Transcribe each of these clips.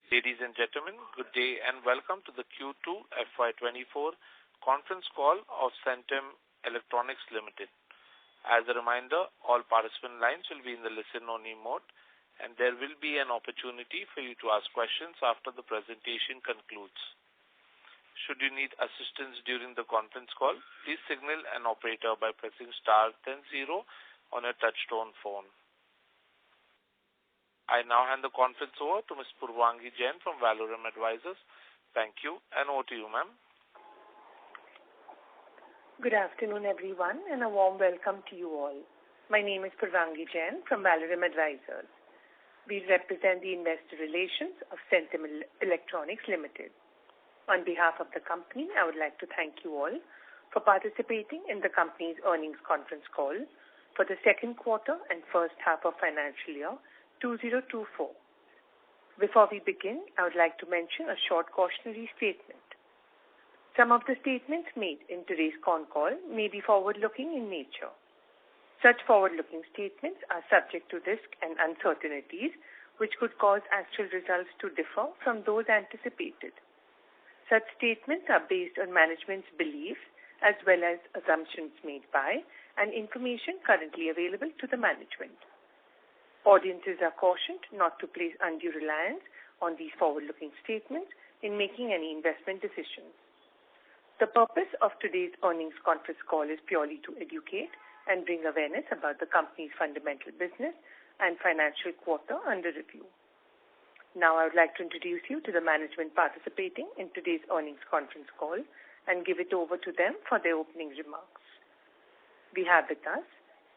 Ladies and gentlemen, good day and welcome to the Q2 FY2024 conference call of Centum Electronics Limited. As a reminder, all participant lines will be in the listen-only mode, and there will be an opportunity for you to ask questions after the presentation concludes. Should you need assistance during the conference call, please signal an operator by pressing star then 0 on a touch-tone phone. I now hand the conference over to Ms. Purvangi Jain from Valorum Advisors. Thank you, and over to you, ma'am. Good afternoon, everyone, and a warm welcome to you all. My name is Purvangi Jain from Valorum Advisors. We represent the investor relations of Centum Electronics Limited. On behalf of the company, I would like to thank you all for participating in the company's earnings conference call for the second quarter and first half of financial year 2024. Before we begin, I would like to mention a short cautionary statement. Some of the statements made in today's Concall may be forward-looking in nature. Such forward-looking statements are subject to risk and uncertainties which could cause actual results to differ from those anticipated. Such statements are based on management's beliefs as well as assumptions made by and information currently available to the management. Audiences are cautioned not to place undue reliance on these forward-looking statements in making any investment decisions. The purpose of today's earnings conference call is purely to educate and bring awareness about the company's fundamental business and financial quarter under review. Now I would like to introduce you to the management participating in today's earnings conference call and give it over to them for their opening remarks. We have with us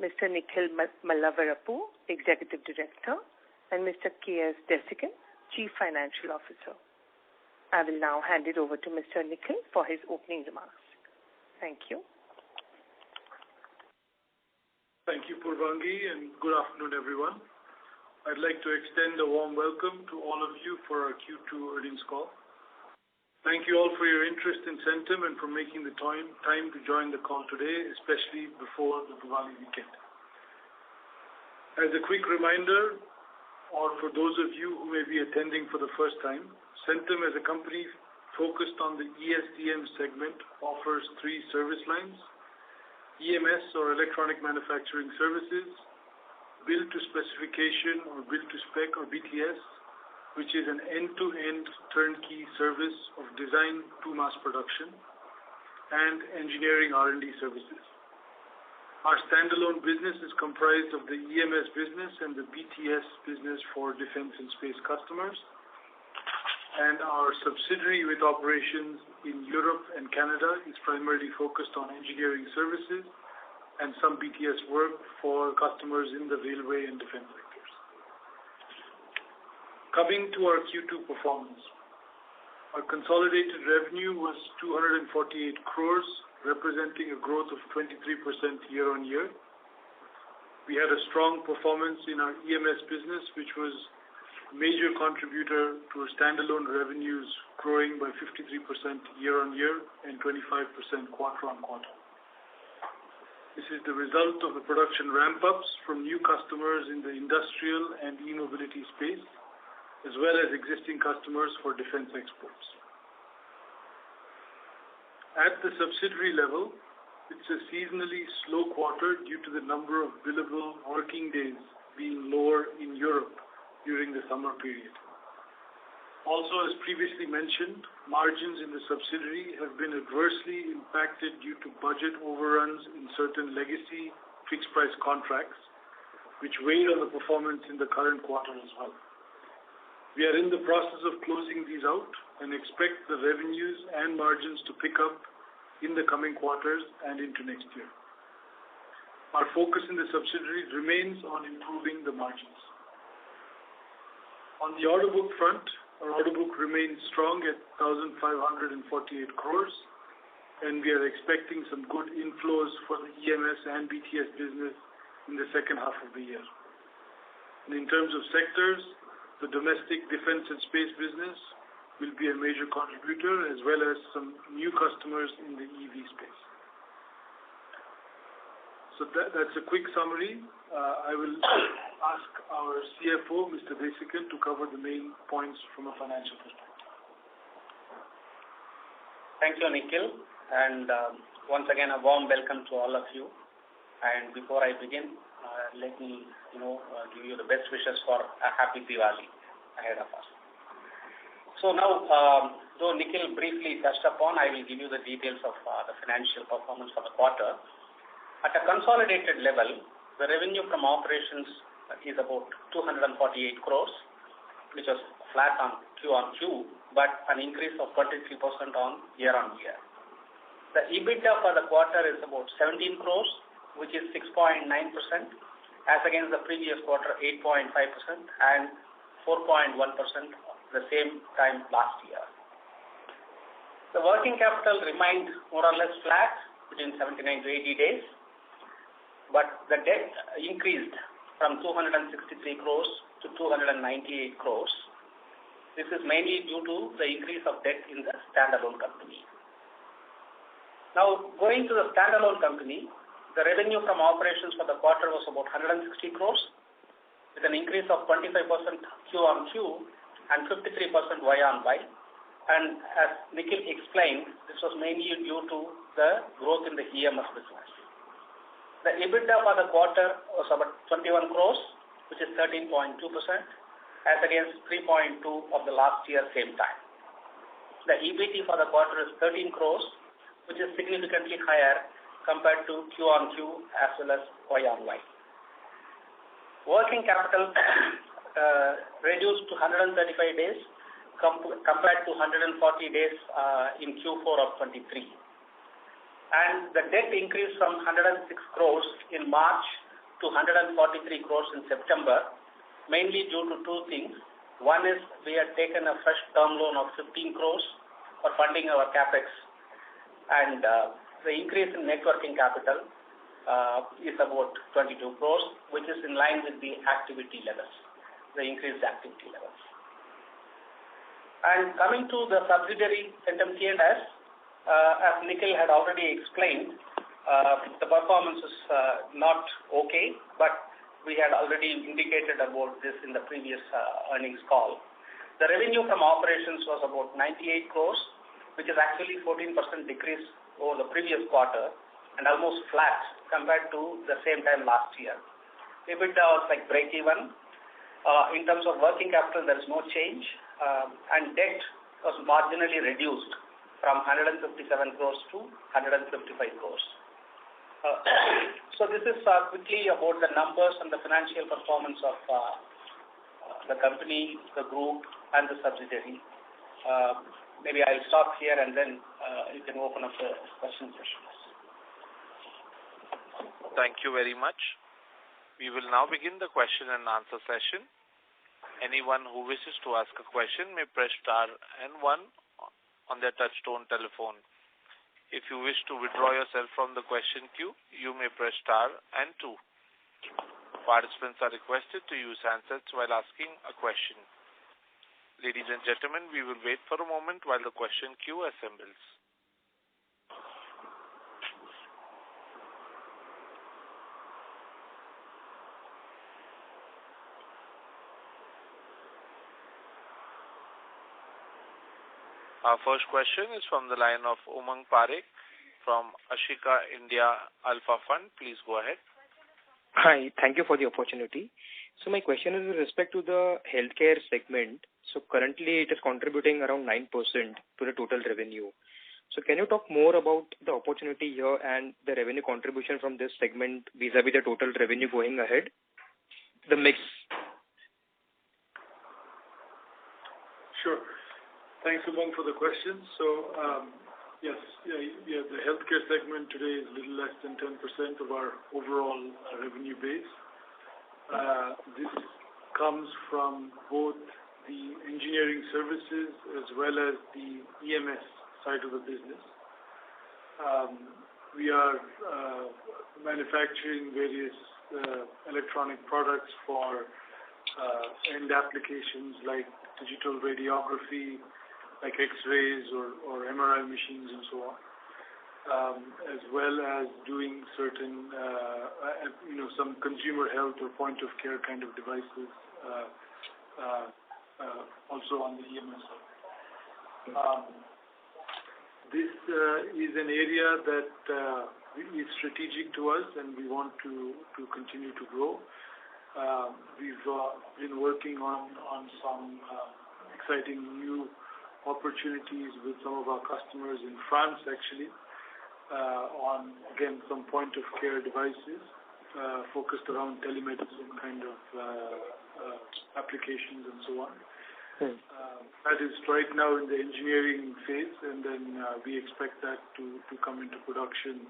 Mr. Nikhil Mallavarapu, Executive Director, and Mr. K.S. Desikan, Chief Financial Officer. I will now hand it over to Mr. Nikhil for his opening remarks. Thank you. Thank you, Purvangi, and good afternoon, everyone. I'd like to extend a warm welcome to all of you for our Q2 earnings call. Thank you all for your interest in Centum and for making the time to join the call today, especially before the Diwali weekend. As a quick reminder, or for those of you who may be attending for the first time, Centum as a company focused on the ESDM segment offers 3 service lines: EMS or Electronic Manufacturing Services, Build to Specification or Build to Spec or BTS, which is an end-to-end turnkey service of design to mass production, and engineering R&D services. Our standalone business is comprised of the EMS business and the BTS business for defense and space customers, and our subsidiary with operations in Europe and Canada is primarily focused on engineering services and some BTS work for customers in the railway and defense sectors. Coming to our Q2 performance, our consolidated revenue was 248 crores, representing a growth of 23% year-on-year. We had a strong performance in our EMS business, which was a major contributor to our standalone revenues growing by 53% year-on-year and 25% quarter-on-quarter. This is the result of the production ramp-ups from new customers in the industrial and e-mobility space, as well as existing customers for defense exports. At the subsidiary level, it's a seasonally slow quarter due to the number of billable working days being lower in Europe during the summer period. Also, as previously mentioned, margins in the subsidiary have been adversely impacted due to budget overruns in certain legacy fixed-price contracts, which weighed on the performance in the current quarter as well. We are in the process of closing these out and expect the revenues and margins to pick up in the coming quarters and into next year. Our focus in the subsidiary remains on improving the margins. On the order book front, our order book remains strong at 1,548 crores, and we are expecting some good inflows for the EMS and BTS business in the second half of the year. And in terms of sectors, the domestic defense and space business will be a major contributor, as well as some new customers in the EV space. So that's a quick summary. I will ask our CFO, Mr. Desikan, to cover the main points from a financial perspective. Thank you, Nikhil. And once again, a warm welcome to all of you. And before I begin, let me, give you the best wishes for a happy Diwali ahead of us. So now, though Nikhil briefly touched upon, I will give you the details of the financial performance for the quarter. At a consolidated level, the revenue from operations is about 248 crores, which was flat on Q-on-Q, but an increase of 23% on year-on-year. The EBITDA for the quarter is about 17 crores, which is 6.9%, as against the previous quarter 8.5% and 4.1% the same time last year. The working capital remained more or less flat between 79 to 80 days, but the debt increased from 263 crores to 298 crores. This is mainly due to the increase of debt in the standalone company. Now, going to the standalone company, the revenue from operations for the quarter was about 160 crores, with an increase of 25% Q-on-Q and 53% Y-on-Y. And as Nikhil explained, this was mainly due to the growth in the EMS business. The EBITDA for the quarter was about 21 crores, which is 13.2%, as against 3.2% of the last year same time. The EBT for the quarter is 13 crores, which is significantly higher compared to Q-on-Q as well as Y-on-Y. Working capital reduced to 135 days compared to 140 days in Q4 of 23. And the debt increased from 106 crores in March to 143 crores in September, mainly due to two things. One is we had taken a fresh term loan of 15 crores for funding our capex, and the increase in net working capital is about 22 crores, which is in line with the activity levels, the increased activity levels. And coming to the subsidiary Centum C&S, as Nikhil had already explained, the performance is not okay, but we had already indicated about this in the previous earnings call. The revenue from operations was about 98 crores, which is actually 14% decrease over the previous quarter and almost flat compared to the same time last year. EBITDA was like break-even. In terms of working capital, there is no change, and debt was marginally reduced from 157 crores to 155 crores. So this is quickly about the numbers and the financial performance of the company, the group, and the subsidiary. Maybe I'll stop here and then you can open up the question sessions. Thank you very much. We will now begin the question and answer session. Anyone who wishes to ask a question may press star and 1 on their touchtone telephone. If you wish to withdraw yourself from the question queue, you may press star and 2. Participants are requested to use handsets while asking a question. Ladies and gentlemen, we will wait for a moment while the question queue assembles. Our first question is from the line of Umang Parekh from Ashika India Alpha Fund. Please go ahead. Hi, thank you for the opportunity. So my question is with respect to the healthcare segment. So currently it is contributing around 9% to the total revenue. So can you talk more about the opportunity here and the revenue contribution from this segment vis-a-vis the total revenue going ahead? The mix. Sure. Thanks, Umang, for the question. So, yes, the healthcare segment today is a little less than 10% of our overall revenue base. This comes from both the engineering services as well as the EMS side of the business. We are manufacturing various electronic products for end applications like digital radiography, like X-rays or MRI machines and so on. as well as doing certain, some consumer health or point of care kind of devices, also on the EMS side. This is an area that is strategic to us, and we want to continue to grow. We've been working on some exciting new opportunities with some of our customers in France, actually, on, again, some point-of-care devices focused around telemedicine kind of applications and so on. That is right now in the engineering phase, and then we expect that to come into production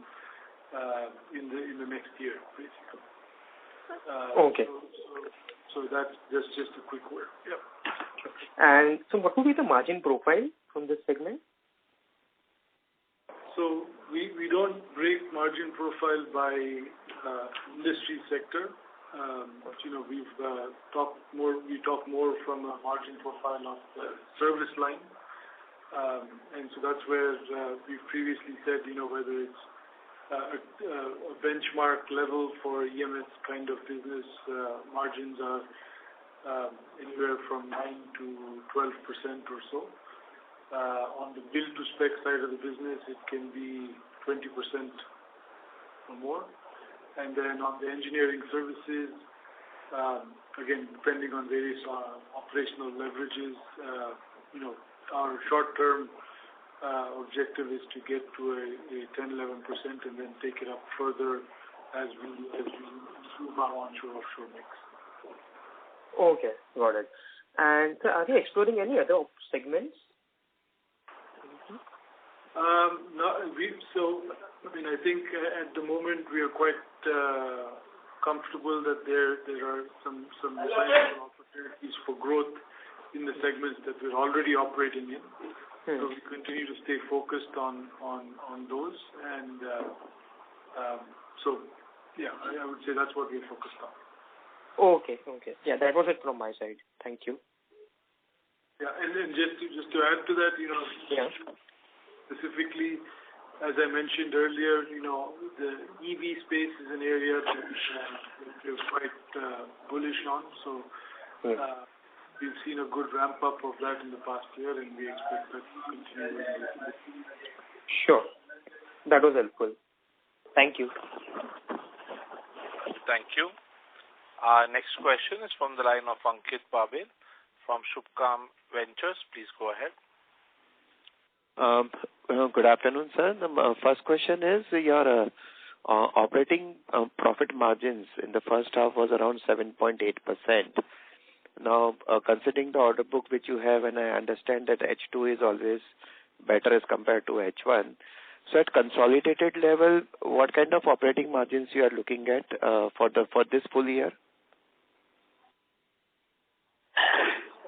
in the next year, basically. Okay. So that's just a quick word. Yeah. And so what would be the margin profile from this segment? So we don't break margin profile by industry sector. We talk more from a margin profile of the service line. And so that's where we've previously said, whether it's a benchmark level for EMS kind of business, margins are anywhere from 9 to 12% or so. On the build-to-spec side of the business, it can be 20% or more. And then on the engineering services, again, depending on various operational leverages, our short-term objective is to get to a 10-11% and then take it up further as we improve our onshore-offshore mix. Okay, got it. And so are you exploring any other segments? I think at the moment we are quite comfortable that there are some sizable opportunities for growth in the segments that we're already operating in. So we continue to stay focused on those, and I would say that's what we're focused on. Okay. Yeah, that was it from my side. Thank you. Yeah, and then just to add to that, specifically, as I mentioned earlier, the EV space is an area that we're quite bullish on. So we've seen a good ramp up of that in the past year, and we expect that to continue. Sure, that was helpful. Thank you. Thank you. Our next question is from the line of Ankit Babel from Shubhkam Ventures. Please go ahead. Good afternoon, sir. The first question is your operating profit margins in the first half was around 7.8%. Now, considering the order book which you have, and I understand that H2 is always better as compared to H1. So at consolidated level, what kind of operating margins you are looking at for this full year?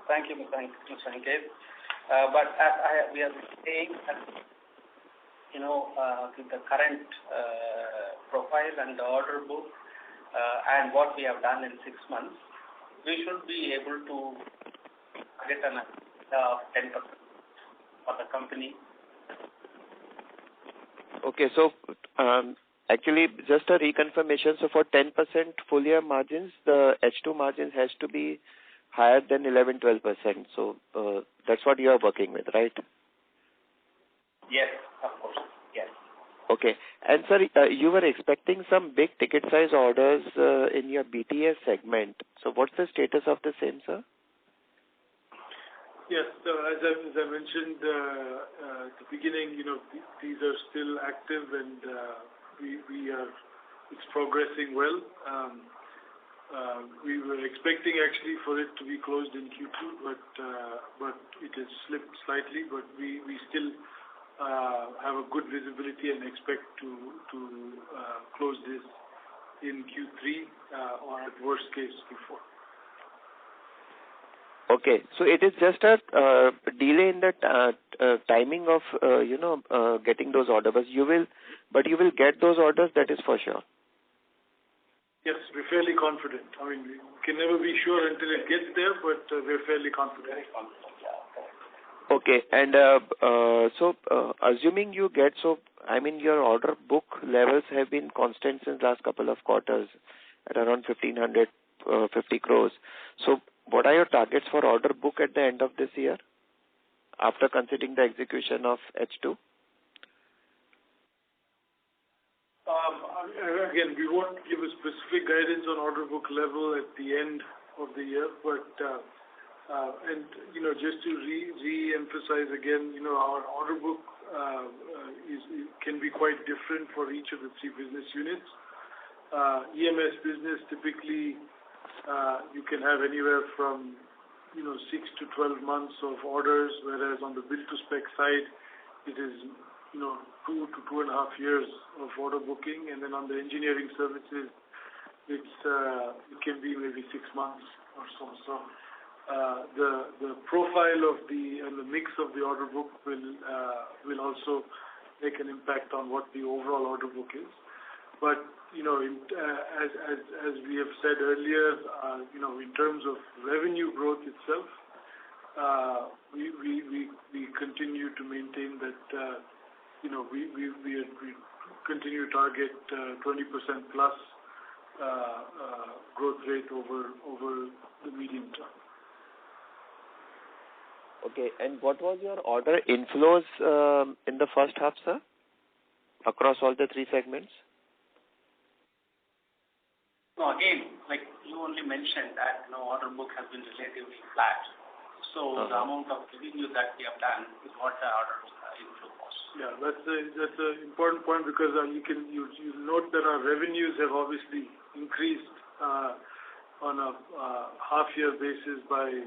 Thank you, Mr. Ankit. But as we are saying, with the current profile and the order book and what we have done in 6 months, we should be able to get an 10% for the company. Okay, so actually just a reconfirmation. So for 10% full year margins, the H2 margins has to be higher than 11-12%. So that's what you are working with, right? Yes, of course. Yes. Okay. And sir, you were expecting some big ticket size orders in your BTS segment. So what's the status of the same, sir? Yes, as I mentioned at the beginning, these are still active, and it's progressing well. We were expecting actually for it to be closed in Q2, but it has slipped slightly. But we still have a good visibility and expect to close this in Q3 or at worst case Q4. Okay, so it is just a delay in the timing of getting those orders. But you will get those orders. That is for sure. Yes, we're fairly confident. We can never be sure until it gets there, but we're fairly confident. Very confident, yeah. Okay, and so assuming you get, I mean, your order book levels have been constant since last couple of quarters at around 1,550 crores. So what are your targets for order book at the end of this year after considering the execution of H2? Again, we won't give a specific guidance on order book level at the end of the year, but just to re-emphasize again, our order book can be quite different for each of the three business units. EMS business, typically, you can have anywhere from 6 to 12 months of orders, whereas on the build-to-spec side, it is 2 to 2.5 years of order booking, and then on the engineering services, it can be maybe 6 months or so. So the profile of and the mix of the order book will also make an impact on what the overall order book is. But as we have said earlier, in terms of revenue growth itself, we continue to maintain that we continue to target 20% plus growth rate over the medium term. Okay, and what was your order inflows in the first half, sir, across all the three segments? No, again, like you only mentioned that order book has been relatively flat. So the amount of revenue that we have done is what the order inflow was. Yeah, that's an important point because you note that our revenues have obviously increased on a half-year basis by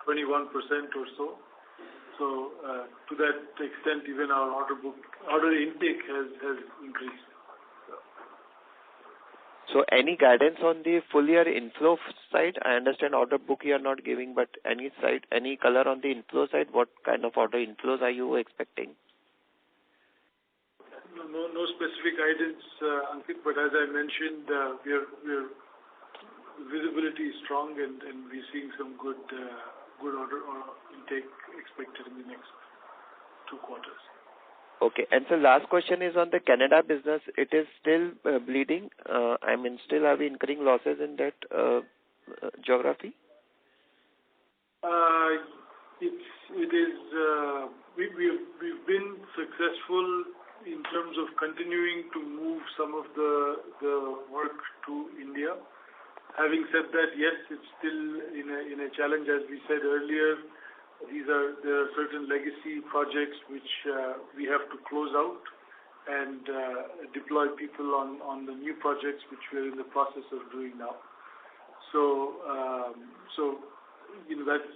21% or so. So to that extent, even our order intake has increased. So any guidance on the full year inflow side? I understand order book you are not giving, but any color on the inflow side? What kind of order inflows are you expecting? No specific guidance, Ankit, but as I mentioned, visibility is strong and we're seeing some good order intake expected in the next 2 quarters. Okay. And so last question is on the Canada business. It is still bleeding. Still are we incurring losses in that geography? It is. We've been successful in terms of continuing to move some of the work to India. Having said that, yes, it's still in a challenge. As we said earlier, there are certain legacy projects which we have to close out and deploy people on the new projects which we're in the process of doing now. So that's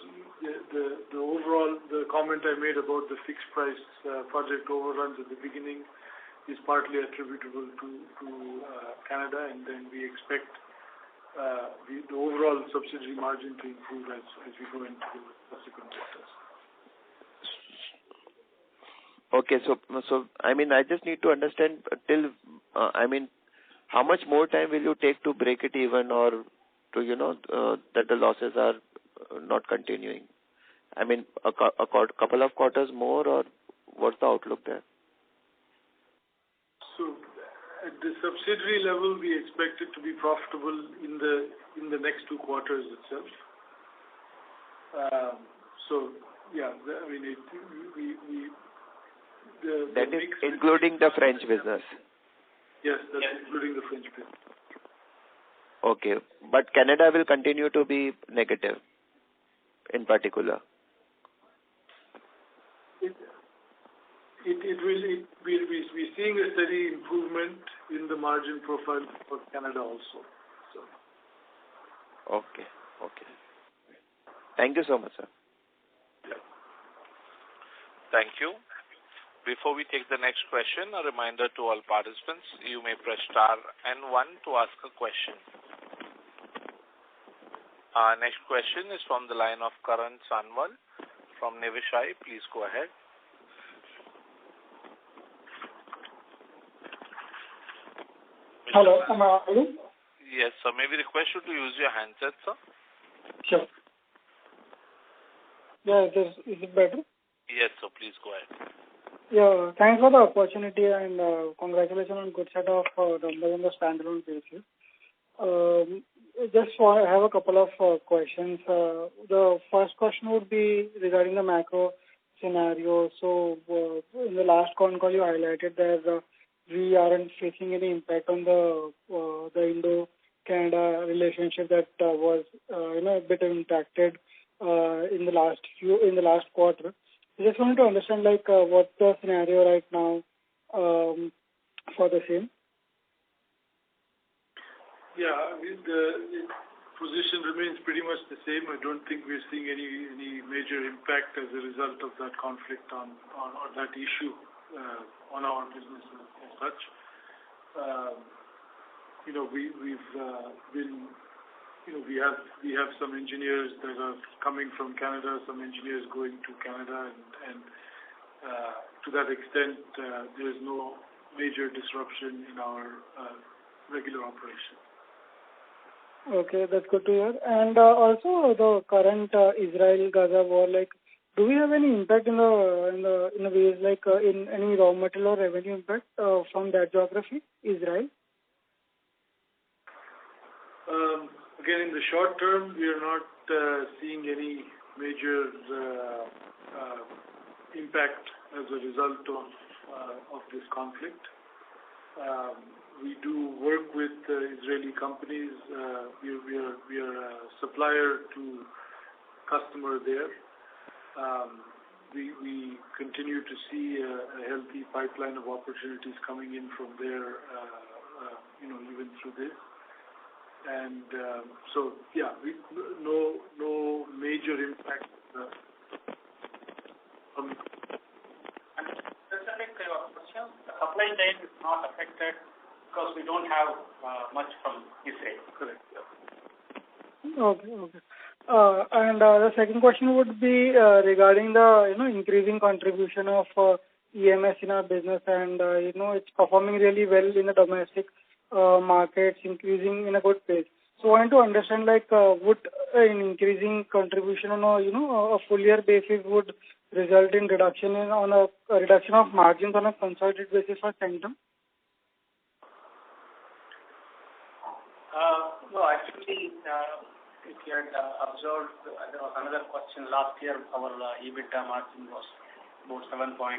the overall comment I made about the fixed price project overruns at the beginning is partly attributable to Canada, and then we expect the overall subsidiary margin to improve as we go into the subsequent quarters. Okay, so I just need to understand till how much more time will you take to break it even, or to that the losses are not continuing? A couple of quarters more, or what's the outlook there? So at the subsidiary level, we expect it to be profitable in the next 2 quarters itself. That is including the French business. Yes, that's including the French business. Okay, but Canada will continue to be negative, in particular. We're seeing a steady improvement in the margin profile for Canada also. So. Okay. Thank you so much, sir. Yeah. Thank you. Before we take the next question, a reminder to all participants, you may press star and 1 to ask a question. Our next question is from the line of Karan Sanwal from Niveshaay. Please go ahead. Hello, am I audible? Yes, sir. May we request you to use your handset, sir? Sure. Yeah, is it better? Yes, sir. Please go ahead. Yeah, thanks for the opportunity and congratulations on good set of numbers on the standalone basis. I have a couple of questions. The first question would be regarding the macro scenario. So, in the last con call, you highlighted that we aren't facing any impact on the Indo-Canada relationship that was a bit impacted in the last quarter. I just wanted to understand what's the scenario right now for the same. Yeah, the position remains pretty much the same. I don't think we're seeing any major impact as a result of that conflict on that issue on our business as such. We have some engineers that are coming from Canada, some engineers going to Canada, and to that extent, there is no major disruption in our regular operation. Okay, that's good to hear. And also the current Israel-Gaza war, do we have any impact in the ways in any raw material or revenue impact from that geography, Israel? Again, in the short term, we are not seeing any major impact as a result of this conflict. We do work with Israeli companies. We are a supplier to customer there. We continue to see a healthy pipeline of opportunities coming in from there, even through this. And so, yeah, no major impact. Specific to your question, the supply chain is not affected because we don't have much from Israel. Correct. Yeah. Okay. And the second question would be regarding the increasing contribution of EMS in our business, and it's performing really well in the domestic markets, increasing in a good pace. So I want to understand would an increasing contribution on a full year basis would result in reduction of margins on a consolidated basis for Centum? No, actually, if you had observed, there was another question last year. Our EBITDA margin was about 7.8% or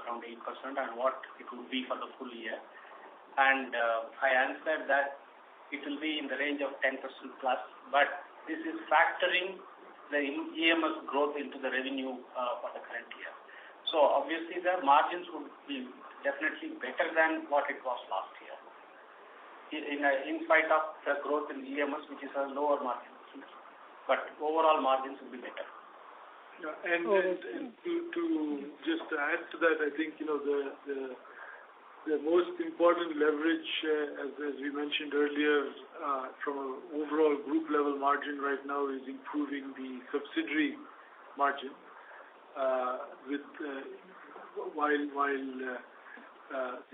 around 8%, and what it would be for the full year. And I answered that it will be in the range of 10% plus, but this is factoring the EMS growth into the revenue for the current year. So obviously the margins would be definitely better than what it was last year. In spite of the growth in EMS, which is a lower margin, but overall margins will be better. Yeah, and to just add to that, I think the most important leverage, as we mentioned earlier, from an overall group level margin right now is improving the subsidiary margin. While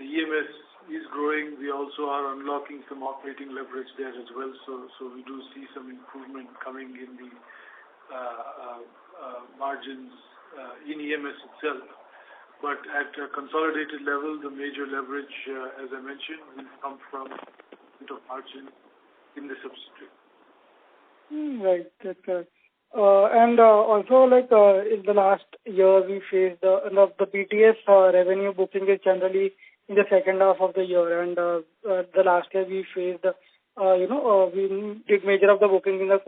the EMS is growing, we also are unlocking some operating leverage there as well. So we do see some improvement coming in the margins in EMS itself. But at a consolidated level, the major leverage, as I mentioned, will come from margin in the subsidiary. Right, that's correct. And also, in the last year, we faced the BTS revenue booking is generally in the second half of the year, and the last year we faced, we did major of the booking in the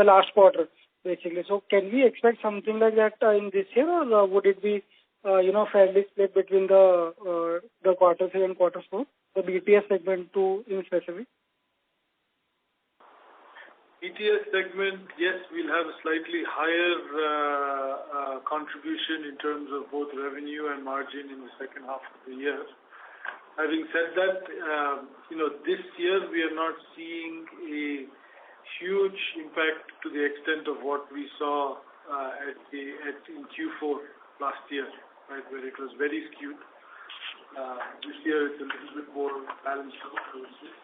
last quarter, basically. So can we expect something like that in this year, or would it be, fairly split between the quarter 3 and quarter 4, the BTS segment 2 in specific? BTS segment, yes, we'll have a slightly higher contribution in terms of both revenue and margin in the second half of the year. Having said that, this year we are not seeing a huge impact to the extent of what we saw in Q4 last year, right, where it was very skewed. This year it's a little bit more balanced out, I would say.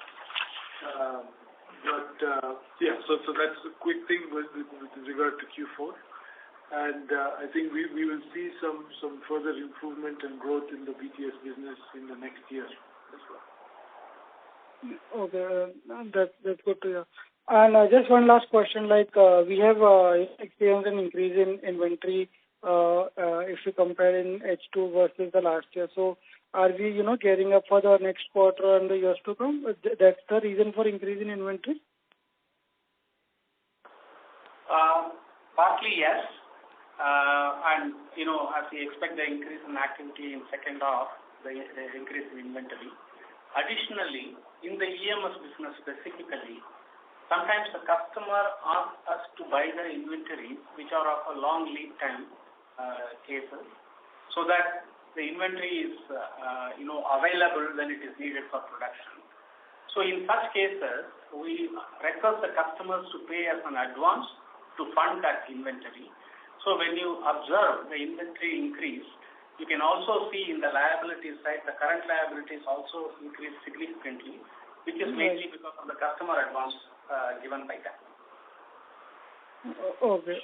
So that's a quick thing with regard to Q4. And I think we will see some further improvement and growth in the BTS business in the next year as well. Okay, that's good to hear. And just one last question, like we have experienced an increase in inventory if we compare in H2 versus the last year. So are we, gearing up for the next quarter and the years to come? That's the reason for increase in inventory? Partly yes. And, as we expect the increase in activity in second half, the increase in inventory. Additionally, in the EMS business specifically, sometimes the customer asks us to buy the inventory which are of a long lead time cases, so that the inventory is, available when it is needed for production. So in such cases, we request the customers to pay us an advance to fund that inventory. So when you observe the inventory increase, you can also see in the liability side, the current liabilities also increase significantly, which is mainly because of the customer advance given by them. Okay.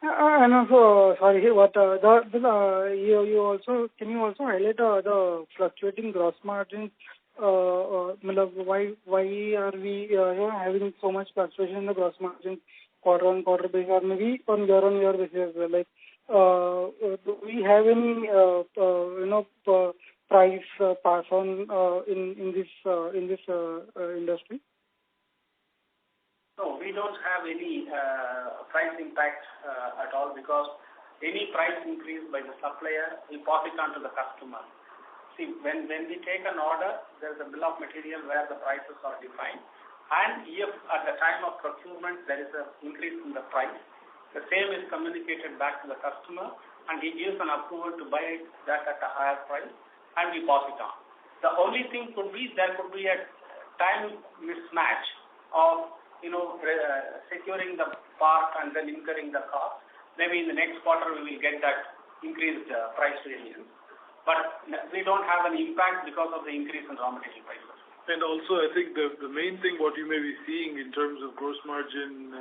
And also, sorry, what you also can you also highlight the fluctuating gross margins? Why are we having so much fluctuation in the gross margin quarter-on-quarter basis, or maybe on year-on-year basis as well? Like, do we have any price pass on in this industry? No, we don't have any price impact at all, because any price increase by the supplier, we pass it on to the customer. See, when we take an order, there is a bill of material where the prices are defined. And if at the time of procurement there is an increase in the price, the same is communicated back to the customer, and he gives an approval to buy that at a higher price, and we pass it on. The only thing could be, there could be a time mismatch of securing the part and then incurring the cost. Maybe in the next quarter we will get that increased price variance. But we don't have an impact because of the increase in raw material prices. And also, I think the main thing what you may be seeing in terms of gross margin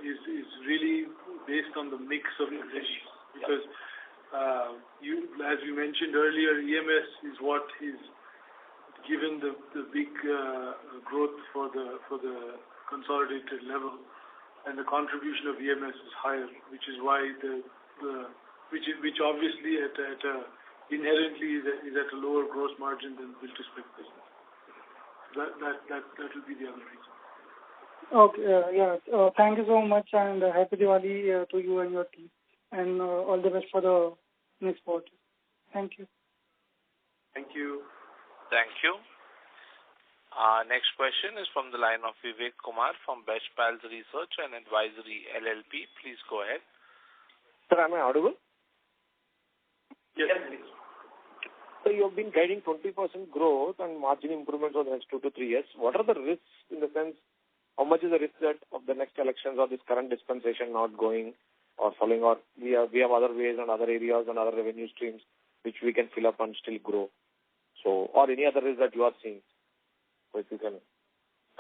is really based on the mix of the business. Because as you mentioned earlier, EMS is what is given the big growth for the consolidated level, and the contribution of EMS is higher, which is why which obviously inherently is at a lower gross margin than build-to-spec business. That will be the other reason. Okay, thank you so much, and happy Diwali to you and your team, and all the best for the next quarter. Thank you. Thank you. Thank you. Next question is from the line of Vivek Kumar from Best Pals Research and Advisory LLP. Please go ahead. Sir, am I audible? Yes. So you have been guiding 20% growth and margin improvements over the next 2 to 3 years. What are the risks, in the sense, how much is the risk that of the next elections or this current dispensation not going or following, or we have other ways and other areas and other revenue streams which we can fill up and still grow? So, or any other risk that you are seeing? So if you can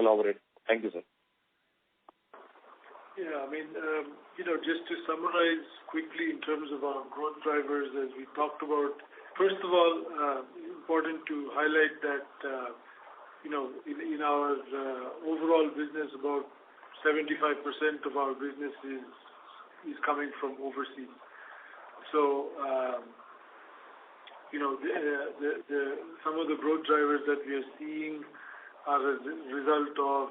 elaborate. Thank you, sir. Yeah, I mean, just to summarize quickly in terms of our growth drivers, as we talked about, first of all, important to highlight that, in our overall business, about 75% of our business is coming from overseas. So, some of the growth drivers that we are seeing are a result of,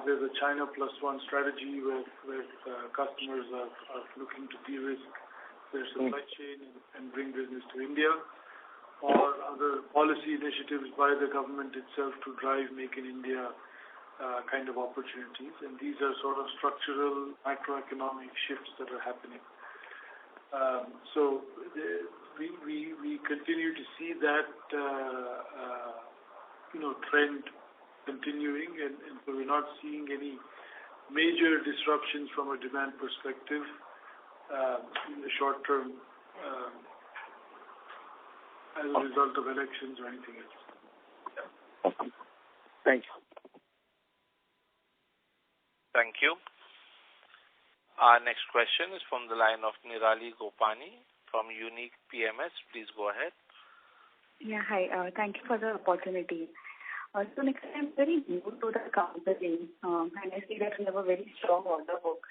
there's a China Plus One strategy where customers are looking to de-risk their supply chain and bring business to India, or other policy initiatives by the government itself to drive Make in India kind of opportunities. And these are sort of structural macroeconomic shifts that are happening. So we continue to see that trend continuing, and so we're not seeing any major disruptions from a demand perspective in the short term as a result of elections or anything else. Thank you. Thank you. Our next question is from the line of Nirali Gopani from Unique PMS. Please go ahead. Yeah, hi. Thank you for the opportunity. So next, I'm very new to the company, and I see that we have a very strong order book.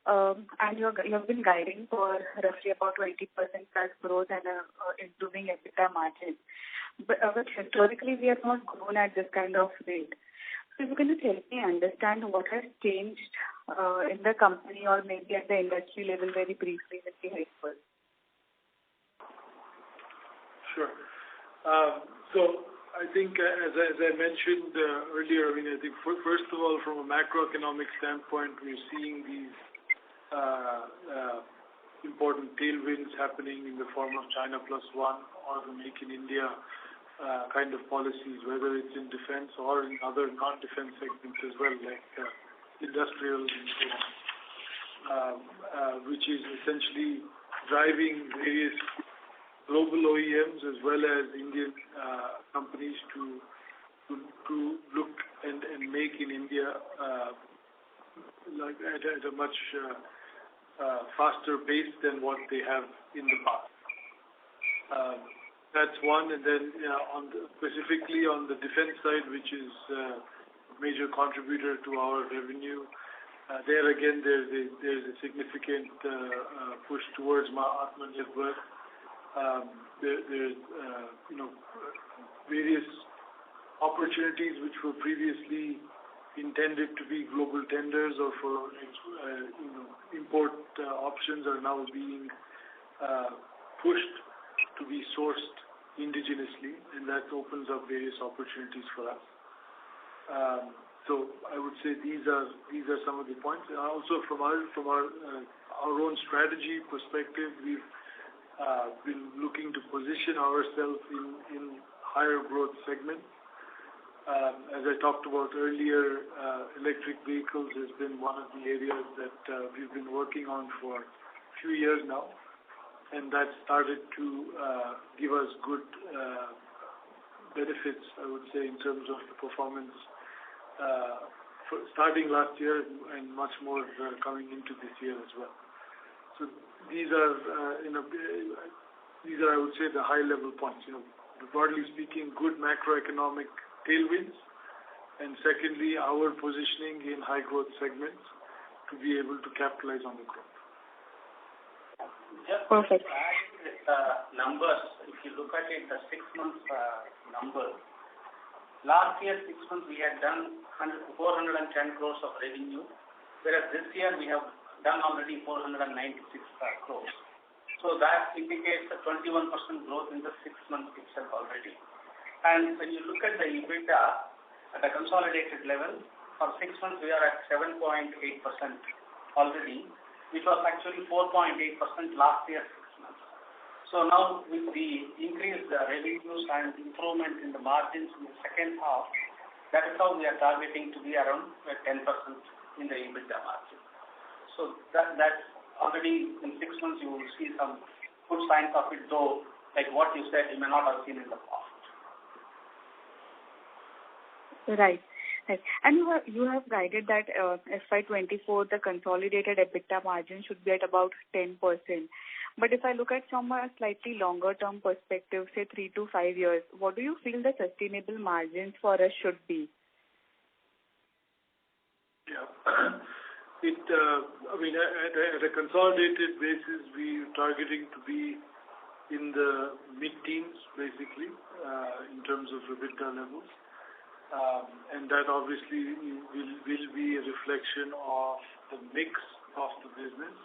And you have been guiding for roughly about 20% plus growth and improving EBITDA margin. But historically, we have not grown at this kind of rate. So if you can just help me understand what has changed in the company or maybe at the industry level very briefly, would be helpful. Sure. So I think, as I mentioned earlier, I think first of all, from a macroeconomic standpoint, we're seeing these important tailwinds happening in the form of China Plus One or the Make in India kind of policies, whether it's in defense or in other non-defense segments as well, like industrial and so on, which is essentially driving various global OEMs as well as Indian companies to look and make in India like at a much faster pace than what they have in the past. That's one, and then specifically on the defense side, which is a major contributor to our revenue. There again, there's a significant push towards Atmanirbhar. There's various opportunities which were previously intended to be global tenders or for import options are now being pushed to be sourced indigenously, and that opens up various opportunities for us. So I would say these are some of the points. And also from our own strategy perspective, we've been looking to position ourselves in higher growth segments. As I talked about earlier, electric vehicles has been one of the areas that we've been working on for a few years now, and that started to give us good benefits, I would say, in terms of the performance starting last year and much more coming into this year as well. So these are, I would say, the high-level points. Broadly speaking, good macroeconomic tailwinds, and secondly, our positioning in high-growth segments to be able to capitalize on the growth. Just Perfect. to add with numbers, if you look at it, the 6 months numbers, last year 6 months we had done 410 crores of revenue, whereas this year we have done already 496 crores. So that indicates a 21% growth in the 6 months itself already. And when you look at the EBITDA at a consolidated level, for 6 months we are at 7.8% already, which was actually 4.8% last year 6 months. So now with the increased revenues and improvement in the margins in the second half, that is how we are targeting to be around 10% in the EBITDA margin. So that's already in 6 months you will see some good signs of it, though, like what you said, you may not have seen in the past. Right. And you have guided that FY24, the consolidated EBITDA margin should be at about 10%. But if I look at from a slightly longer term perspective, say 3 to 5 years, what do you feel the sustainable margins for us should be? Yeah. At a consolidated basis, we are targeting to be in the mid-teens, basically, in terms of EBITDA levels. And that obviously will be a reflection of the mix of the business.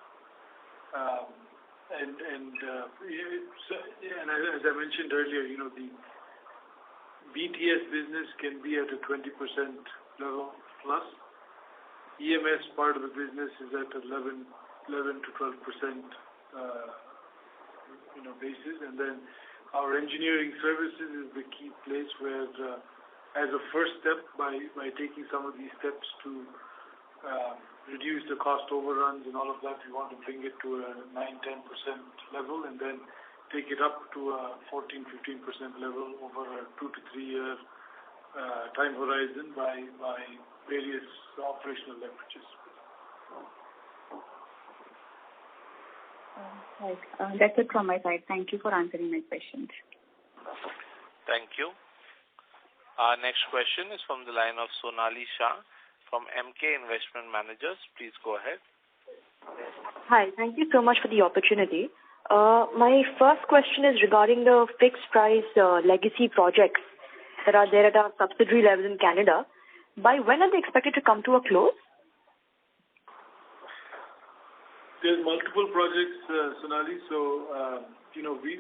And as I mentioned earlier, the BTS business can be at a 20% level plus. EMS part of the business is at 11 to 12% basis, and then our engineering services is the key place where, as a first step, by taking some of these steps to reduce the cost overruns and all of that, we want to bring it to a 9-10% level, and then take it up to a 14-15% level over a 2 to 3 year time horizon by various operational leverages. Right. That's it from my side. Thank you for answering my questions. Thank you. Our next question is from the line of Sonali Shah from MK Investment Managers. Please go ahead. Hi. Thank you so much for the opportunity. My first question is regarding the fixed price legacy projects that are there at our subsidiary level in Canada. By when are they expected to come to a close? There's multiple projects, Sonali. So, we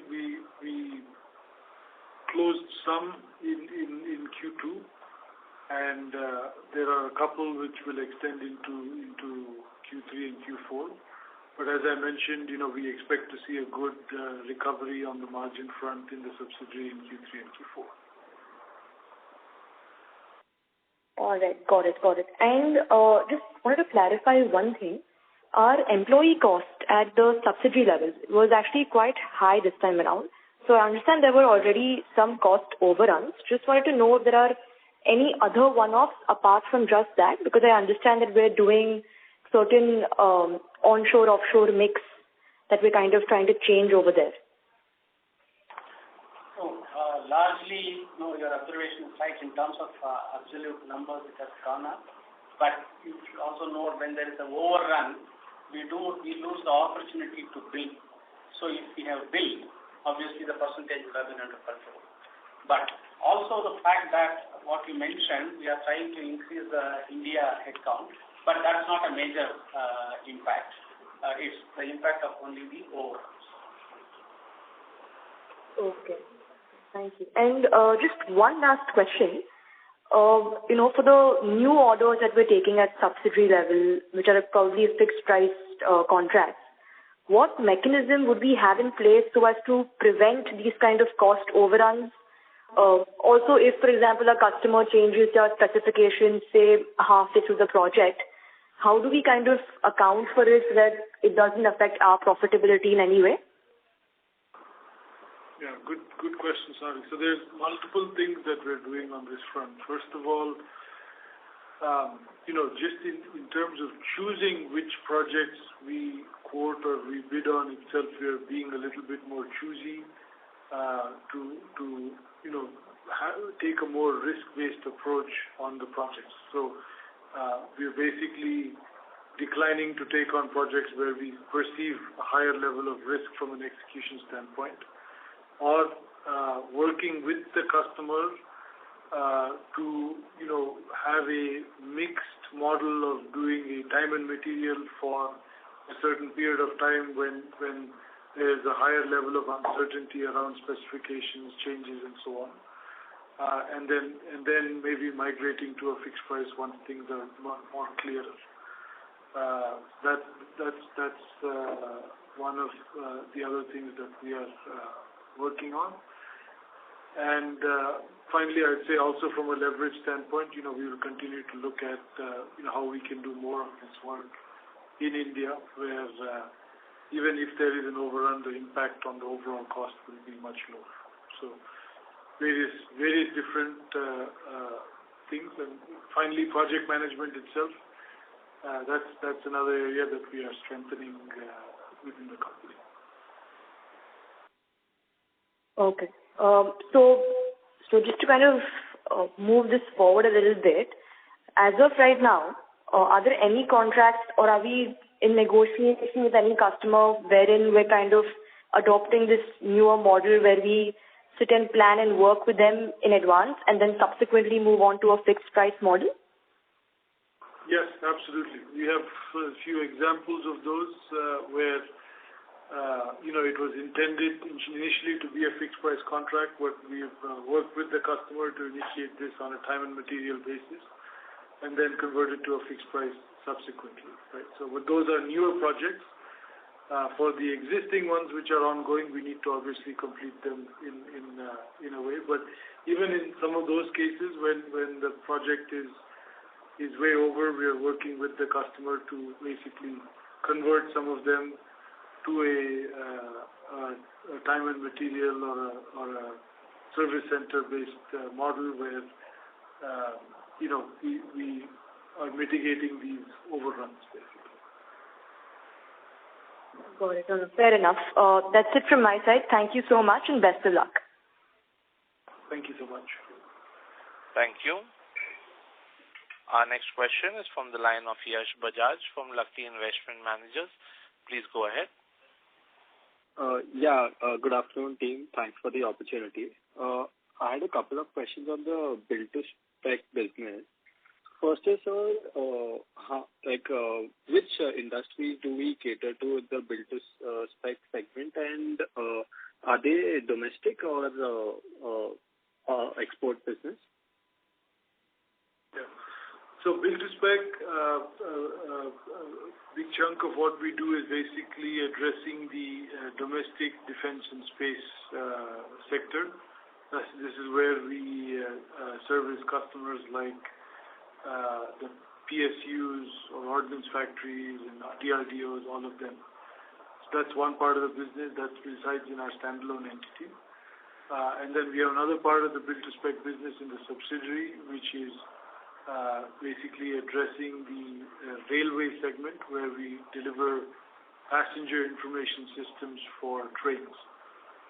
closed some in Q2, and there are a couple which will extend into Q3 and Q4. But as I mentioned, we expect to see a good recovery on the margin front in the subsidiary in Q3 and Q4. All right. Got it. And just wanted to clarify one thing. Our employee cost at the subsidiary level was actually quite high this time around. So I understand there were already some cost overruns. Just wanted to know if there are any other one-offs apart from just that, because I understand that we're doing certain onshore-offshore mix that we're kind of trying to change over there. So, largely, your observation is right in terms of absolute numbers, it has gone up. But you should also note when there is an overrun, we lose the opportunity to build. So if we have built, obviously the percentage would have been under control. But also the fact that what you mentioned, we are trying to increase the India headcount, but that's not a major impact. It's the impact of only the overruns. Okay. Thank you. And just one last question. For the new orders that we're taking at subsidiary level, which are probably fixed price contracts, what mechanism would we have in place so as to prevent these kind of cost overruns? Also, if, for example, a customer changes their specifications, say, halfway through the project, how do we kind of account for it so that it doesn't affect our profitability in any way? Yeah, good question, sorry. So there's multiple things that we're doing on this front. First of all, just in terms of choosing which projects we quote or we bid on itself, we are being a little bit more choosy to take a more risk-based approach on the projects. So we're basically declining to take on projects where we perceive a higher level of risk from an execution standpoint, or working with the customer to have a mixed model of doing a time and material for a certain period of time when there's a higher level of uncertainty around specifications, changes, and so on, and then maybe migrating to a fixed price once things are more clearer. That's one of the other things that we are working on. And finally, I'd say also from a leverage standpoint, we will continue to look at how we can do more of this work in India, where even if there is an overrun, the impact on the overall cost will be much lower. So various different things. And finally, project management itself, that's another area that we are strengthening within the company. Okay. So just to kind of move this forward a little bit, as of right now, are there any contracts or are we in negotiation with any customer wherein we're kind of adopting this newer model where we sit and plan and work with them in advance and then subsequently move on to a fixed price model? Yes, absolutely. We have a few examples of those where it was intended initially to be a fixed price contract, but we've worked with the customer to initiate this on a time and material basis and then convert it to a fixed price subsequently. Right? So those are newer projects. For the existing ones which are ongoing, we need to obviously complete them in a way. But even in some of those cases, when the project is way over, we are working with the customer to basically convert some of them to a time and material or a service center based model where we are mitigating these overruns basically. Got it. Fair enough. That's it from my side. Thank you so much and best of luck. Thank you so much. Thank you. Our next question is from the line of Yash Bajaj from Lucky Investment Managers. Please go ahead. Good afternoon, team. Thanks for the opportunity. I had a couple of questions on the build-to-spec business. First is, which industries do we cater to with the build-to-spec segment, and are they domestic or export business? Yeah. So build-to-spec, big chunk of what we do is basically addressing the domestic defense and space sector. This is where we service customers like the PSUs or ordnance factories and DRDOs, all of them. So that's one part of the business that resides in our standalone entity. And then we have another part of the build-to-spec business in the subsidiary, which is basically addressing the railway segment, where we deliver passenger information systems for trains.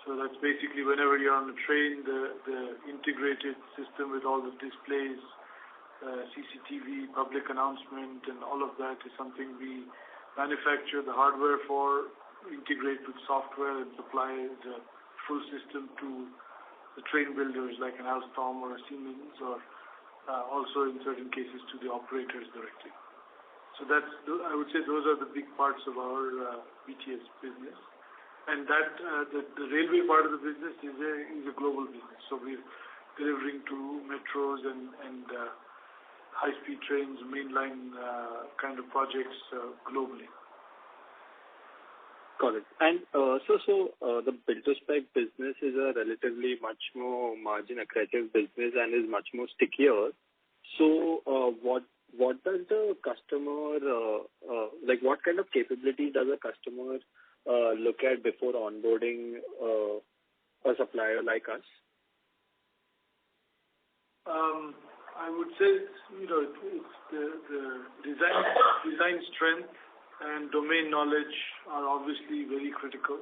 So that's basically whenever you're on the train, the integrated system with all the displays, CCTV, public announcement, and all of that is something we manufacture the hardware for, integrate with software, and supply the full system to the train builders like an Alstom or a Siemens, or also in certain cases to the operators directly. So that's, I would say, those are the big parts of our BTS business. And that the railway part of the business is a global business. So we're delivering to metros and high-speed trains, mainline kind of projects globally. Got it. And the build-to-spec business is a relatively much more margin-accretive business and is much more stickier. So what does the customer, what kind of capability does a customer look at before onboarding a supplier like us? I would say, it's the design strength and domain knowledge are obviously very critical.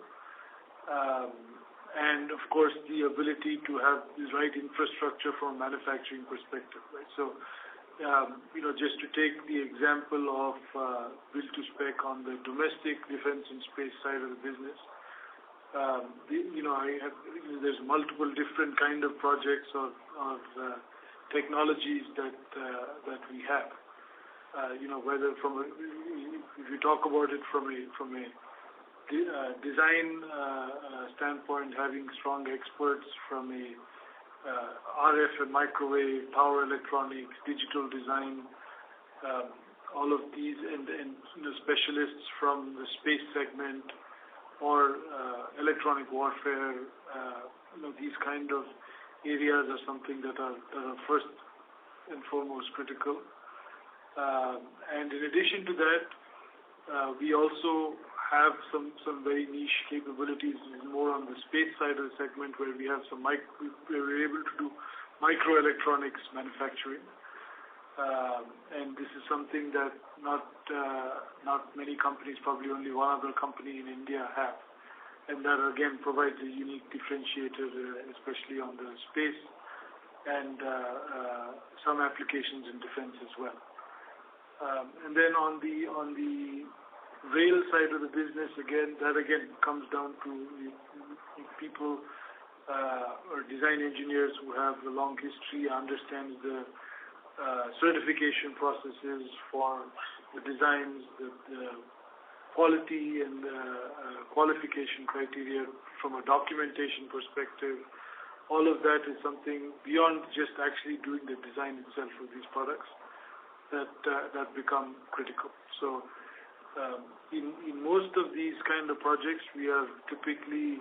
And of course, the ability to have the right infrastructure from a manufacturing perspective, right? So, just to take the example of build-to-spec on the domestic defense and space side of the business, there's multiple different kind of projects of technologies that we have. Whether if you talk about it from a design standpoint, having strong experts from a RF and microwave, power electronics, digital design, all of these, and specialists from the space segment or electronic warfare, these kind of areas are something that are first and foremost critical. And in addition to that, we also have some very niche capabilities more on the space side of the segment, where we have we're able to do microelectronics manufacturing, and this is something that not many companies, probably only one other company in India have, and that again provides a unique differentiator, especially on the space and some applications in defense as well. And then on the rail side of the business, that comes down to people or design engineers who have a long history, understand the certification processes for the designs, the quality and qualification criteria from a documentation perspective. All of that is something beyond just actually doing the design itself of these products that become critical. So in most of these kind of projects, we are typically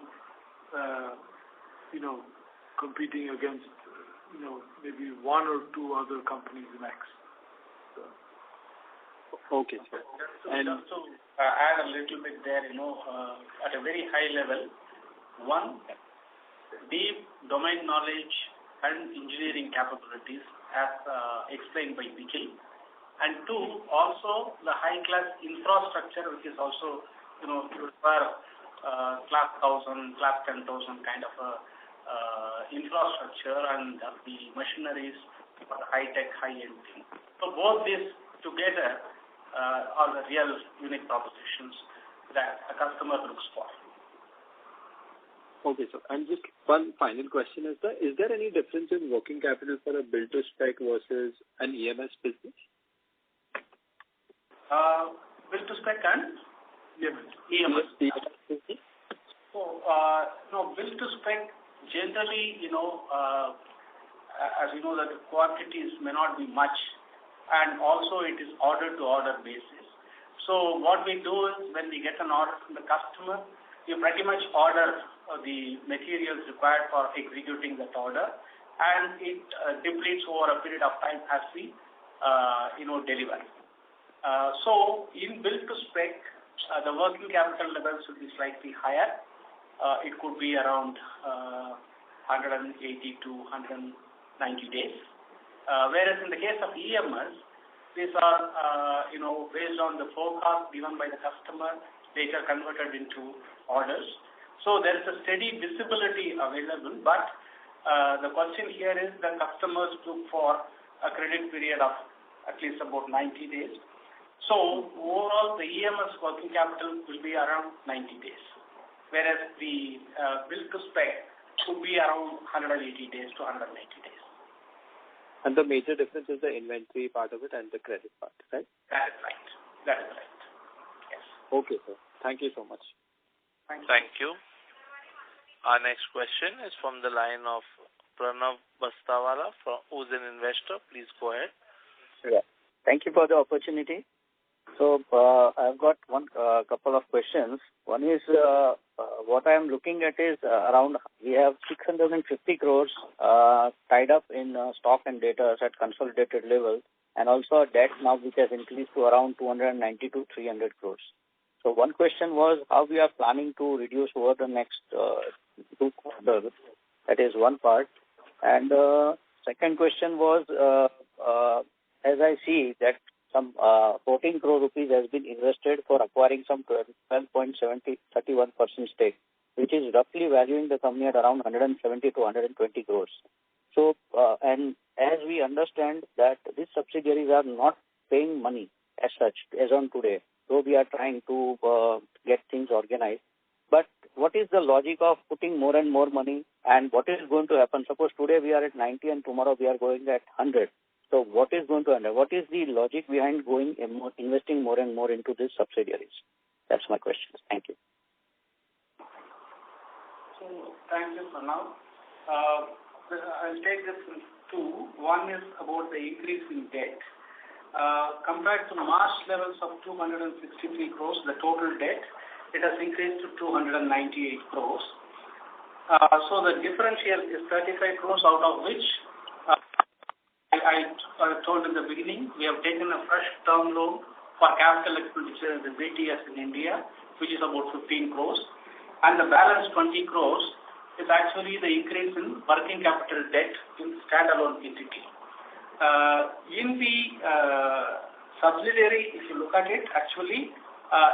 competing against maybe one or two other companies max. So. Okay, sir. And just to add a little bit there, at a very high level, one, deep domain knowledge and engineering capabilities, as explained by Nikhil. And two, also the high-class infrastructure, which is also require class 1000, class 10,000 kind of infrastructure and the machineries for the high-tech, high-end thing. So both these together are the real unique propositions that a customer looks for. Okay, sir. And just one final question is there any difference in working capital for a build-to-spec versus an EMS business? Build-to-spec and EMS. So, no, build-to-spec generally, as you know, that the quantities may not be much, and also it is order-to-order basis. So what we do is when we get an order from the customer, we pretty much order the materials required for executing that order, and it depletes over a period of time as we, deliver. So in build-to-spec, the working capital levels will be slightly higher. It could be around 180 to 190 days. Whereas in the case of EMS, these are, based on the forecast given by the customer, later converted into orders. So there is a steady visibility available, but the question here is the customers look for a credit period of at least about 90 days. So overall, the EMS working capital will be around 90 days, whereas the build-to-spec could be around 180 days to 190 days. And the major difference is the inventory part of it and the credit part, right? That is right. Yes. Okay, sir. Thank you so much. Thank you. Our next question is from the line of Pranav Bastawala, who's an investor. Please go ahead. Yeah. Thank you for the opportunity. So I've got one couple of questions. One is what I am looking at is around we have 650 crores tied up in stock and data at consolidated level, and also a debt now which has increased to around 290 to 300 crores. So one question was how we are planning to reduce over the next 2 quarters. That is one part. And second question was, as I see that some 14 crore rupees has been invested for acquiring some 12.31% stake, which is roughly valuing the company at around 170 to 120 crores. So, and as we understand that these subsidiaries are not paying money as such, as on today, so we are trying to get things organized. But what is the logic of putting more and more money, and what is going to happen? Suppose today we are at 90 and tomorrow we are going at 100. So what is going to happen? What is the logic behind investing more and more into these subsidiaries? That's my question. Thank you. So thank you, Pranav. I'll take this in two. One is about the increase in debt. Compared to March levels of 263 crores, the total debt, it has increased to 298 crores. So the differential is 35 crores, out of which I told in the beginning, we have taken a fresh term loan for capital expenditure in the BTS in India, which is about 15 crores. And the balance 20 crores is actually the increase in working capital debt in standalone entity. In the subsidiary, if you look at it, actually,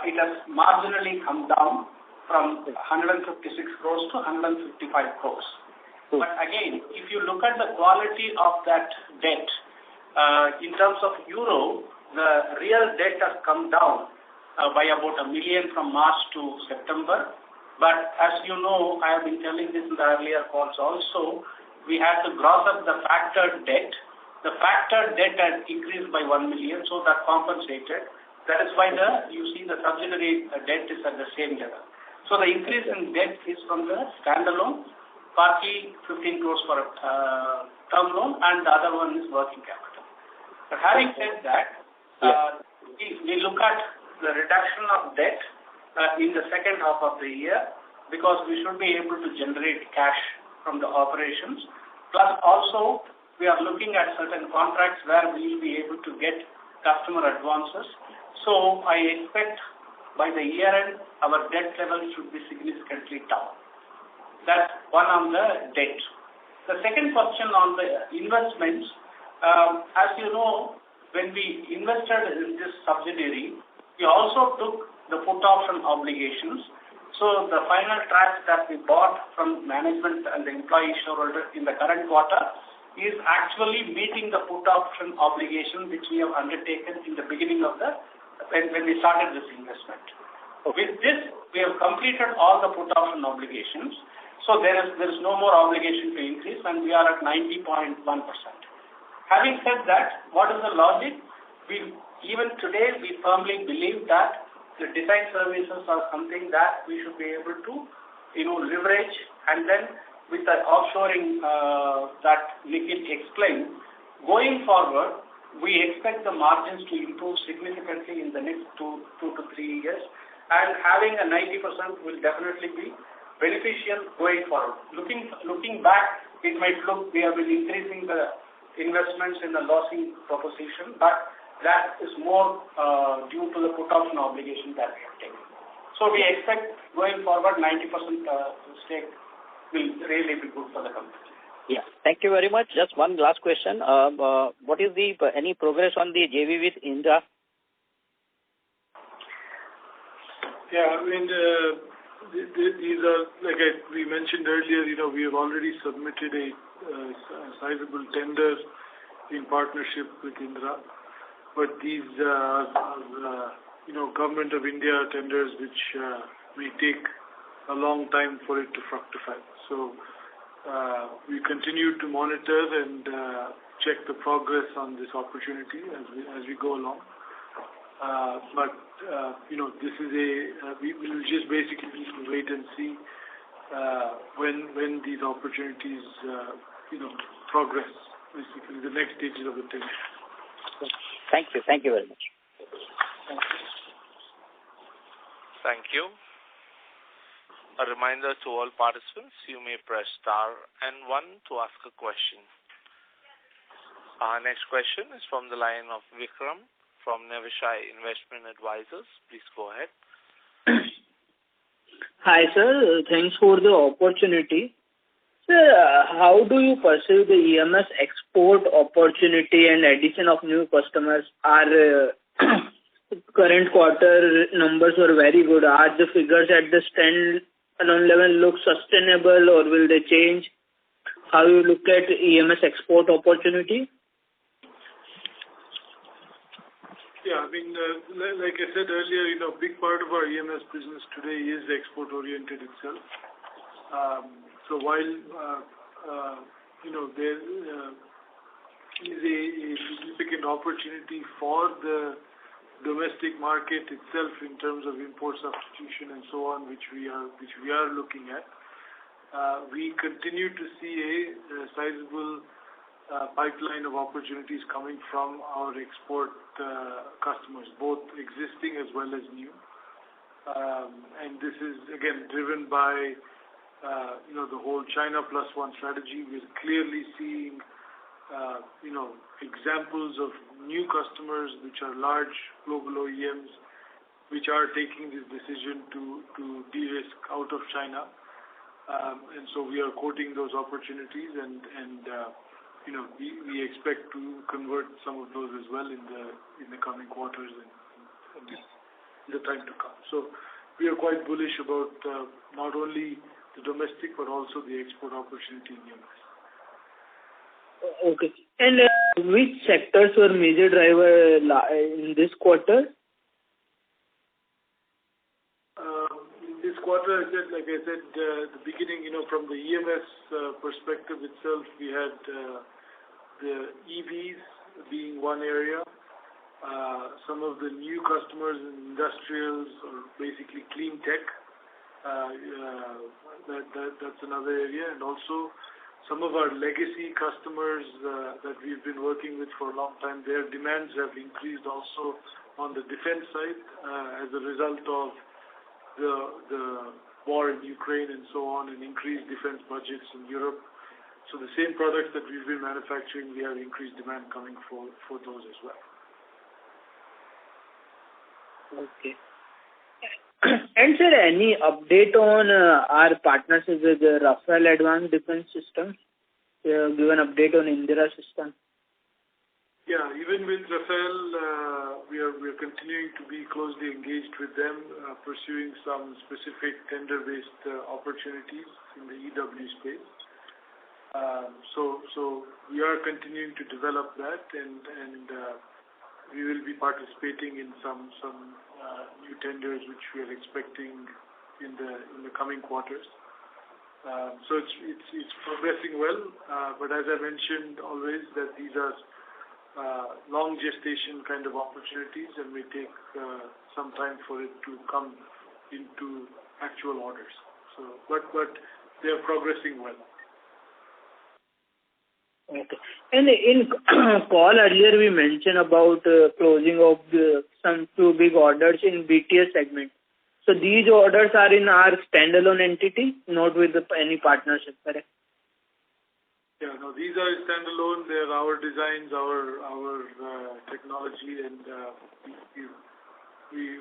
it has marginally come down from 156 crores to 155 crores. But again, if you look at the quality of that debt, in terms of euro, the real debt has come down by about 1 million from March to September. But as you know, I have been telling this in the earlier calls also, we had to gross up the factored debt. The factored debt has increased by 1 million, so that compensated. That is why you see the subsidiary debt is at the same level. So the increase in debt is from the standalone, partly 15 crores for term loan, and the other one is working capital. But having said that, we look at the reduction of debt in the second half of the year, because we should be able to generate cash from the operations. Plus also, we are looking at certain contracts where we will be able to get customer advances. So I expect by the year end, our debt level should be significantly down. That's one on the debt. The second question on the investments, as you know, when we invested in this subsidiary, we also took the put option obligations. So the final tranche that we bought from management and the employee shareholder in the current quarter is actually meeting the put option obligation which we have undertaken in the beginning of when we started this investment. With this, we have completed all the put option obligations. So there is no more obligation to increase, and we are at 90.1%. Having said that, what is the logic? Even today, we firmly believe that the design services are something that we should be able to, leverage, and then with the offshoring that Nikhil explained, going forward, we expect the margins to improve significantly in the next 2 to 3 years, and having a 90% will definitely be beneficial going forward. Looking back, it might look we have been increasing the investments in the lossing proposition, but that is more due to the put option obligation that we have taken. So we expect going forward 90% stake will really be good for the company. Yeah, thank you very much. Just one last question. What is any progress on the JV with Indra? Yeah, I mean, these are, like we mentioned earlier, we have already submitted a sizable tender in partnership with Indra. But these are, Government of India tenders which may take a long time for it to fructify. So we continue to monitor and check the progress on this opportunity as we go along. But this is we will just basically need to wait and see when these opportunities progress, basically the next stages of the tender. Thank you very much. Thank you. A reminder to all participants, you may press star and 1 to ask a question. Our next question is from the line of Vikram from Niveshaay Investment Advisors. Please go ahead. Hi, sir. Thanks for the opportunity. Sir, how do you perceive the EMS export opportunity and addition of new customers? Our current quarter numbers were very good. Are the figures at the stand-alone level look sustainable, or will they change? How you look at EMS export opportunity? Yeah, I mean, like I said earlier, a big part of our EMS business today is export-oriented itself. So while, there is a significant opportunity for the domestic market itself in terms of import substitution and so on, which we are looking at, we continue to see a sizable pipeline of opportunities coming from our export customers, both existing as well as new. And this is again driven by the whole China Plus One strategy. We're clearly seeing examples of new customers which are large global OEMs which are taking this decision to de-risk out of China. And so we are quoting those opportunities, and we expect to convert some of those as well in the coming quarters and in the time to come. So we are quite bullish about not only the domestic but also the export opportunity in EMS. Okay. And which sectors were major driver in this quarter? In this quarter, like I said, the beginning, from the EMS perspective itself, we had the EVs being one area. Some of the new customers in industrials, or basically clean tech, that's another area. And also some of our legacy customers that we've been working with for a long time, their demands have increased also on the defense side as a result of the war in Ukraine and so on, and increased defense budgets in Europe. So the same products that we've been manufacturing, we have increased demand coming for those as well. Okay. And sir, any update on our partnership with Rafael Advanced Defense Systems? Give an update on Indira system. Yeah, even with Rafael, we are continuing to be closely engaged with them, pursuing some specific tender-based opportunities in the EW space. So we are continuing to develop that, and we will be participating in some new tenders which we are expecting in the coming quarters. So it's progressing well, but as I mentioned always, that these are long gestation kind of opportunities, and may take some time for it to come into actual orders. So, but they are progressing well. Okay. And in call earlier, we mentioned about closing of some 2 big orders in BTS segment. So these orders are in our standalone entity, not with any partnership, correct? Yeah, no, these are standalone. They are our designs, our technology, and we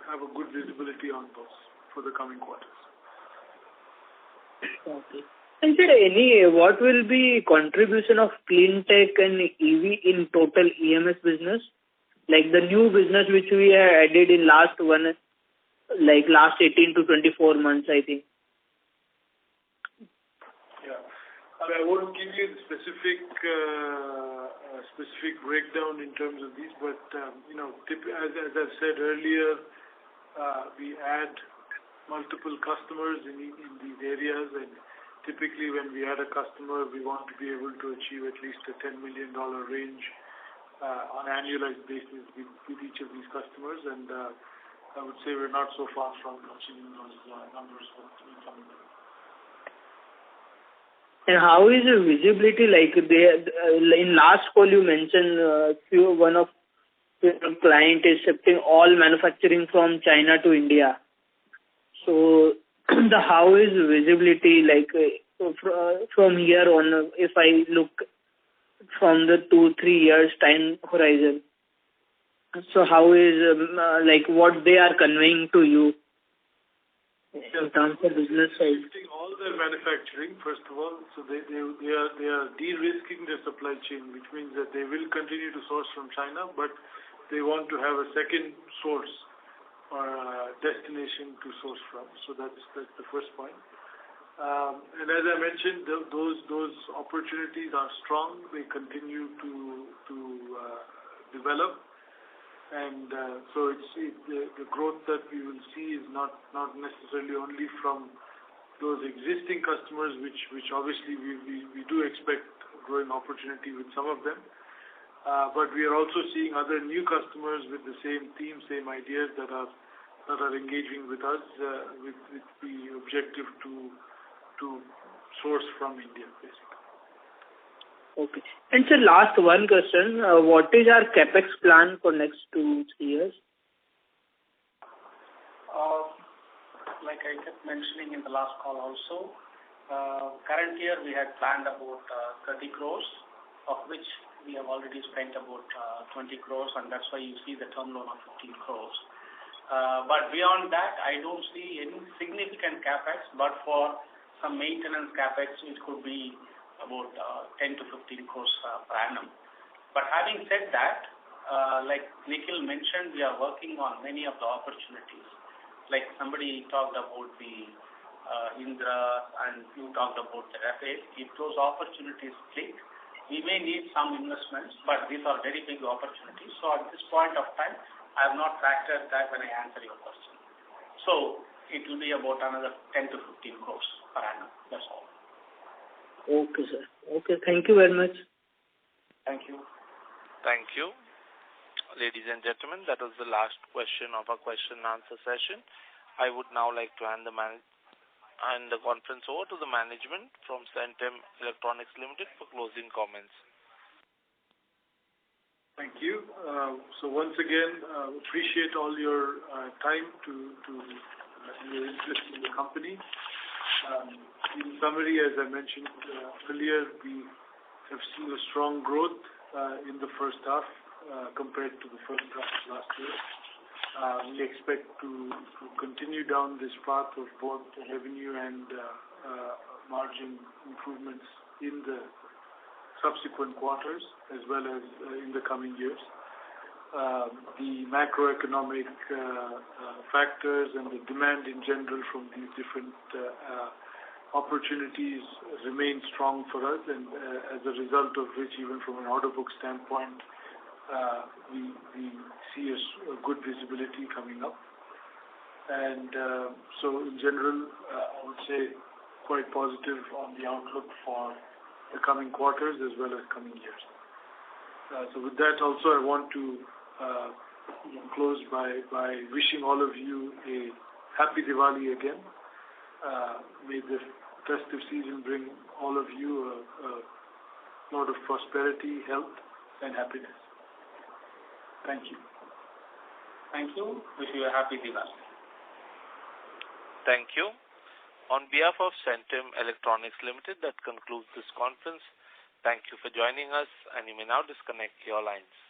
have a good visibility on those for the coming quarters. Okay. And sir, what will be contribution of clean tech and EV in total EMS business? Like the new business which we have added in last 18 to 24 months, I think. Yeah, I won't give you the specific breakdown in terms of these, but as I've said earlier, we add multiple customers in these areas, and typically when we add a customer, we want to be able to achieve at least a $10 million range on an annualized basis with each of these customers, and I would say we're not so far from achieving those numbers for the coming year. And how is the visibility like? In last call you mentioned one of your client is shifting all manufacturing from China to India. So how is visibility like from here on, if I look from the 2-3 years time horizon? So how is like what they are conveying to you in terms of business side? Shifting all their manufacturing, first of all, so they are de-risking their supply chain, which means that they will continue to source from China, but they want to have a second source or destination to source from. So that's the first point. And as I mentioned, those opportunities are strong. They continue to develop, and so the growth that we will see is not necessarily only from those existing customers, which obviously we do expect growing opportunity with some of them. But we are also seeing other new customers with the same theme, same ideas that are engaging with us with the objective to source from India, basically. Okay. And sir, last one question. What is our capex plan for next 2-3 years? Like I kept mentioning in the last call also, current year we had planned about 30 crores, of which we have already spent about 20 crores, and that's why you see the term loan of 15 crores. But beyond that, I don't see any significant capex, but for some maintenance capex, it could be about 10 to 15 crores per annum. But having said that, like Nikhil mentioned, we are working on many of the opportunities. Like somebody talked about the Indra, and you talked about the Rafael. If those opportunities click, we may need some investments, but these are very big opportunities. So at this point of time, I have not factored that when I answer your question. So it will be about another 10 to 15 crores per annum. That's all. Okay, sir. Okay, thank you very much. Thank you. Thank you. Ladies and gentlemen, that was the last question of our question and answer session. I would now like to hand the conference over to the management from Centum Electronics Limited for closing comments. Thank you. So once again, appreciate all your time to your interest in the company. In summary, as I mentioned earlier, we have seen a strong growth in the first half compared to the first half of last year. We expect to continue down this path of both revenue and margin improvements in the subsequent quarters as well as in the coming years. The macroeconomic factors and the demand in general from these different opportunities remain strong for us, and as a result of which, even from an order book standpoint, we see a good visibility coming up. And so in general, I would say quite positive on the outlook for the coming quarters as well as coming years. So with that also, I want to close by wishing all of you a happy Diwali again. May the festive season bring all of you a lot of prosperity, health, and happiness. Thank you. Thank you. Wish you a happy Diwali. Thank you. On behalf of Centum Electronics Limited, that concludes this conference. Thank you for joining us, and you may now disconnect your lines.